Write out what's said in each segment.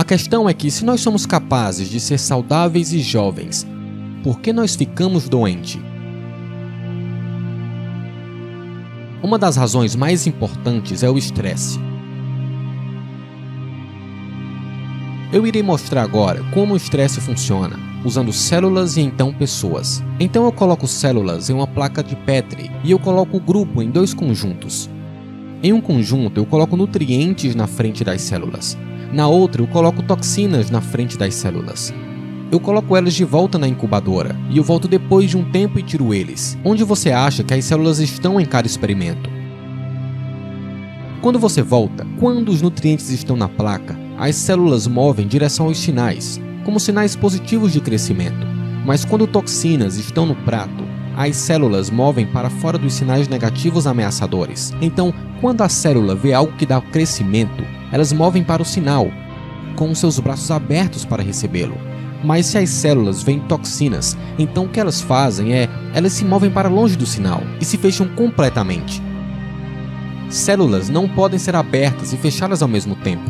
questão é que se nós somos capazes de ser saudáveis e jovens, por que nós ficamos doentes? Uma das razões mais importantes é o estresse. Eu irei mostrar agora como o estresse funciona, usando células e então pessoas. Então eu coloco células em uma placa de Petri e eu coloco o grupo em 2 conjuntos. Em um conjunto eu coloco nutrientes na frente das células. Na outra eu coloco toxinas na frente das células. Eu coloco elas de volta na incubadora e eu volto depois de um tempo e tiro eles. Onde você acha que as células estão em cada experimento? Quando você volta, quando os nutrientes estão na placa, as células movem em direção aos sinais, como sinais positivos de crescimento. Mas quando toxinas estão no prato, as células movem para fora dos sinais negativos ameaçadores. Então, quando a célula vê algo que dá crescimento, elas movem para o sinal, com seus braços abertos para recebê-lo. Mas se as células veem toxinas, então o que elas fazem é, elas se movem para longe do sinal e se fecham completamente. Células não podem ser abertas e fechadas ao mesmo tempo.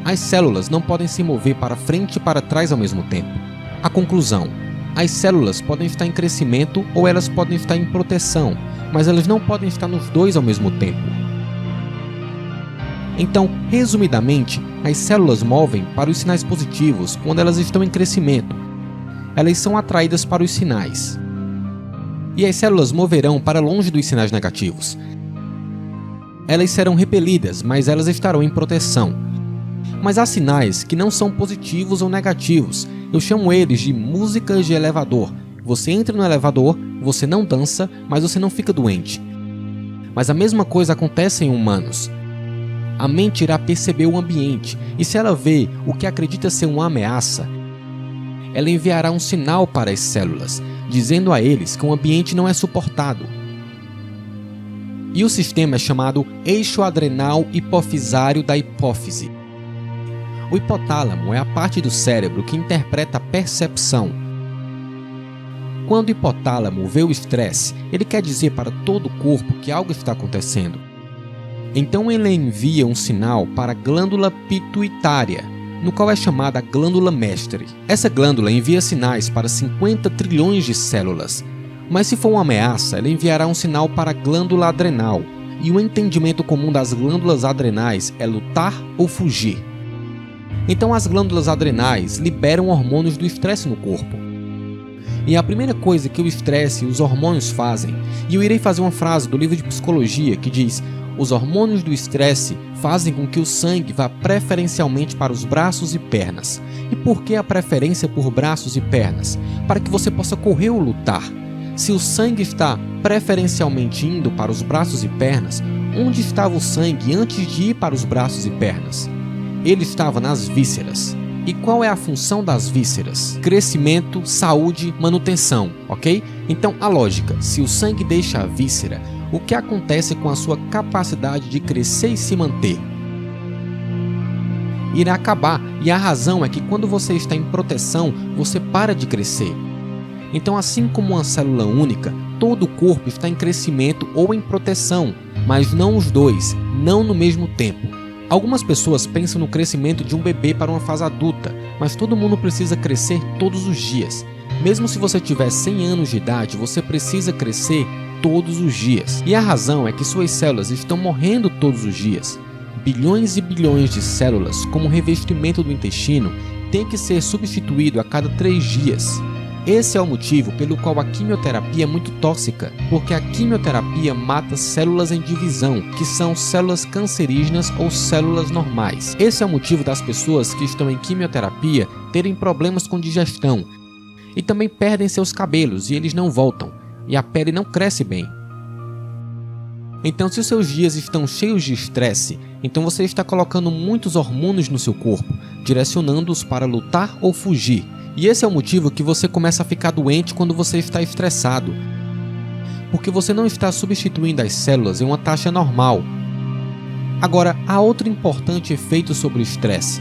As células não podem se mover para frente e para trás ao mesmo tempo. A conclusão: as células podem estar em crescimento ou elas podem estar em proteção, mas elas não podem estar nos dois ao mesmo tempo. Então, resumidamente, as células movem para os sinais positivos quando elas estão em crescimento. Elas são atraídas para os sinais. E as células moverão para longe dos sinais negativos. Elas serão repelidas, mas elas estarão em proteção. Mas há sinais que não são positivos ou negativos. Eu chamo eles de músicas de elevador. Você entra no elevador, você não dança, mas você não fica doente. Mas a mesma coisa acontece em humanos. A mente irá perceber o ambiente, e se ela vê o que acredita ser uma ameaça, ela enviará um sinal para as células, dizendo a eles que o ambiente não é suportado. E o sistema é chamado eixo adrenal hipofisário da hipófise. O hipotálamo é a parte do cérebro que interpreta a percepção. Quando o hipotálamo vê o estresse, ele quer dizer para todo o corpo que algo está acontecendo. Então ele envia um sinal para a glândula pituitária, no qual é chamada a glândula mestre. Essa glândula envia sinais para 50 trilhões de células, mas se for uma ameaça, ela enviará um sinal para a glândula adrenal, e o entendimento comum das glândulas adrenais é lutar ou fugir. Então as glândulas adrenais liberam hormônios do estresse no corpo. E a primeira coisa que o estresse e os hormônios fazem, e eu irei fazer uma frase do livro de psicologia que diz: os hormônios do estresse fazem com que o sangue vá preferencialmente para os braços e pernas. E por que a preferência por braços e pernas? Para que você possa correr ou lutar. Se o sangue está preferencialmente indo para os braços e pernas, onde estava o sangue antes de ir para os braços e pernas? Ele estava nas vísceras. E qual é a função das vísceras? Crescimento, saúde, manutenção, ok? Então a lógica: se o sangue deixa a víscera, o que acontece com a sua capacidade de crescer e se manter? Irá acabar, e a razão é que quando você está em proteção, você para de crescer. Então, assim como uma célula única, todo o corpo está em crescimento ou em proteção, mas não os dois, não no mesmo tempo. Algumas pessoas pensam no crescimento de um bebê para uma fase adulta, mas todo mundo precisa crescer todos os dias. Mesmo se você tiver 100 anos de idade, você precisa crescer todos os dias. E a razão é que suas células estão morrendo todos os dias. Bilhões e bilhões de células, como o revestimento do intestino, têm que ser substituído a cada 3 dias. Esse é o motivo pelo qual a quimioterapia é muito tóxica, porque a quimioterapia mata células em divisão, que são células cancerígenas ou células normais. Esse é o motivo das pessoas que estão em quimioterapia terem problemas com digestão e também perdem seus cabelos e eles não voltam, e a pele não cresce bem. Então, se os seus dias estão cheios de estresse, então você está colocando muitos hormônios no seu corpo, direcionando-os para lutar ou fugir. E esse é o motivo que você começa a ficar doente quando você está estressado, porque você não está substituindo as células em uma taxa normal. Agora, há outro importante efeito sobre o estresse.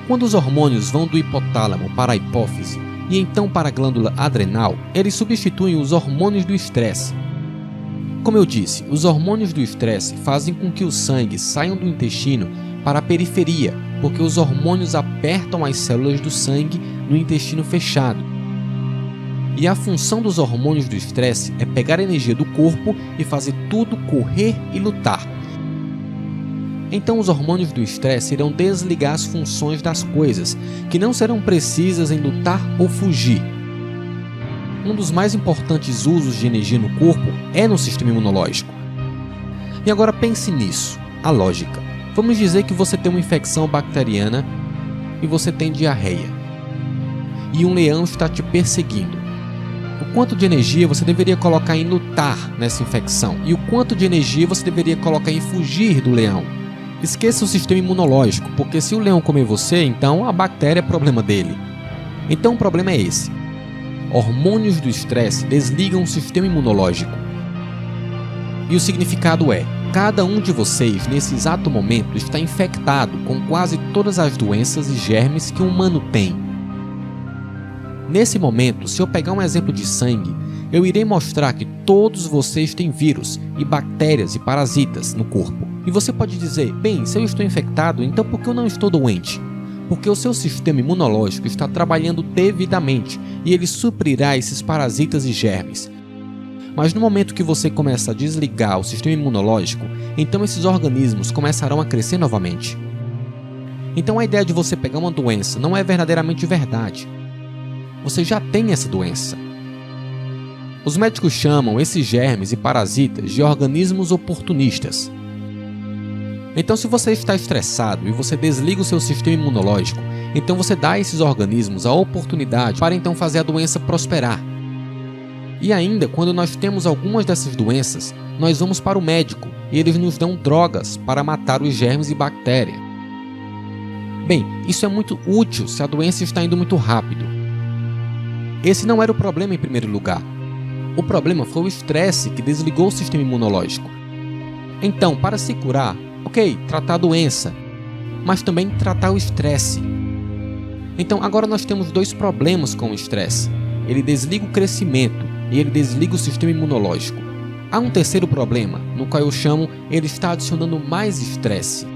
Quando os hormônios vão do hipotálamo para a hipófise e então para a glândula adrenal, eles substituem os hormônios do estresse. Como eu disse, os hormônios do estresse fazem com que o sangue saia do intestino para a periferia, porque os hormônios apertam as células do sangue no intestino fechado. E a função dos hormônios do estresse é pegar a energia do corpo e fazer tudo correr e lutar. Então os hormônios do estresse irão desligar as funções das coisas, que não serão precisas em lutar ou fugir. Um dos mais importantes usos de energia no corpo é no sistema imunológico. E agora pense nisso, a lógica. Vamos dizer que você tem uma infecção bacteriana e você tem diarreia. E um leão está te perseguindo. O quanto de energia você deveria colocar em lutar nessa infecção? E o quanto de energia você deveria colocar em fugir do leão? Esqueça o sistema imunológico, porque se o leão comer você, então a bactéria é problema dele. Então o problema é esse. Hormônios do estresse desligam o sistema imunológico. E o significado é: cada um de vocês, nesse exato momento, está infectado com quase todas as doenças e germes que um humano tem. Nesse momento, se eu pegar um exemplo de sangue, eu irei mostrar que todos vocês têm vírus e bactérias e parasitas no corpo. E você pode dizer: bem, se eu estou infectado, então por que eu não estou doente? Porque o seu sistema imunológico está trabalhando devidamente e ele suprirá esses parasitas e germes. Mas no momento que você começa a desligar o sistema imunológico, então esses organismos começarão a crescer novamente. Então a ideia de você pegar uma doença não é verdadeiramente verdade. Você já tem essa doença. Os médicos chamam esses germes e parasitas de organismos oportunistas. Então, se você está estressado e você desliga o seu sistema imunológico, então você dá a esses organismos a oportunidade para então fazer a doença prosperar. E ainda, quando nós temos algumas dessas doenças, nós vamos para o médico e eles nos dão drogas para matar os germes e bactérias. Bem, isso é muito útil se a doença está indo muito rápido. Esse não era o problema em primeiro lugar. O problema foi o estresse que desligou o sistema imunológico. Então, para se curar, ok, tratar a doença, mas também tratar o estresse. Então, agora nós temos dois problemas com o estresse. Ele desliga o crescimento e ele desliga o sistema imunológico. Há um terceiro problema, no qual eu chamo, ele está adicionando mais estresse.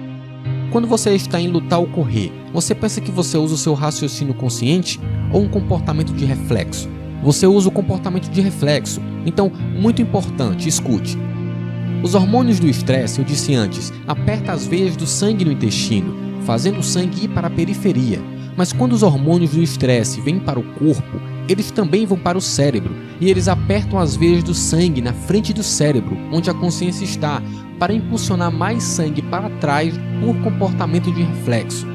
Quando você está em lutar ou correr, você pensa que você usa o seu raciocínio consciente ou um comportamento de reflexo? Você usa o comportamento de reflexo. Então, muito importante, escute. Os hormônios do estresse, eu disse antes, apertam as veias do sangue no intestino, fazendo o sangue ir para a periferia. Mas quando os hormônios do estresse vêm para o corpo, eles também vão para o cérebro e eles apertam as veias do sangue na frente do cérebro, onde a consciência está, para impulsionar mais sangue para trás por comportamento de reflexo.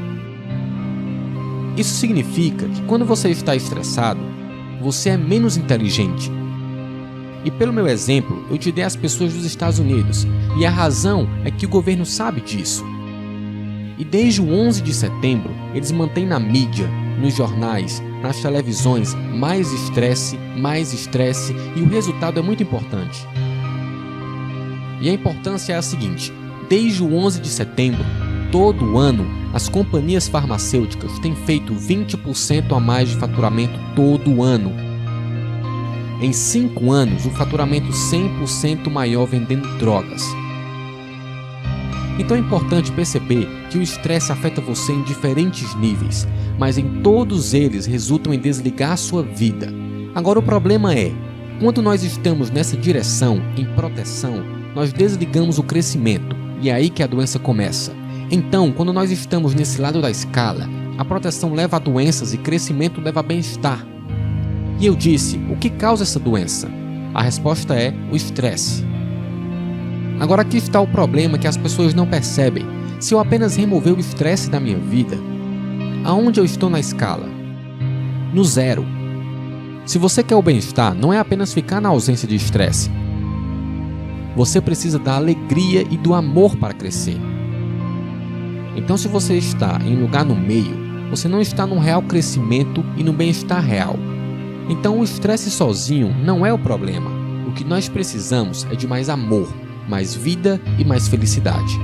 Isso significa que quando você está estressado, você é menos inteligente. E pelo meu exemplo, eu te dei as pessoas dos Estados Unidos, e a razão é que o governo sabe disso. E desde o 11 de setembro, eles mantêm na mídia, nos jornais, nas televisões, mais estresse, e o resultado é muito importante. E a importância é a seguinte: desde o 11 de setembro, todo ano, as companhias farmacêuticas têm feito 20% a mais de faturamento todo ano. Em 5 anos, o faturamento 100% maior vendendo drogas. Então é importante perceber que o estresse afeta você em diferentes níveis, mas em todos eles resultam em desligar a sua vida. Agora o problema é, quando nós estamos nessa direção, em proteção, nós desligamos o crescimento, e é aí que a doença começa. Então, quando nós estamos nesse lado da escala, a proteção leva a doenças e crescimento leva a bem-estar. E eu disse, o que causa essa doença? A resposta é o estresse. Agora aqui está o problema que as pessoas não percebem. Se eu apenas remover o estresse da minha vida, aonde eu estou na escala? No zero. Se você quer o bem-estar, não é apenas ficar na ausência de estresse. Você precisa da alegria e do amor para crescer. Então, se você está em um lugar no meio, você não está num real crescimento e no bem-estar real. Então, o estresse sozinho não é o problema. O que nós precisamos é de mais amor, mais vida e mais felicidade.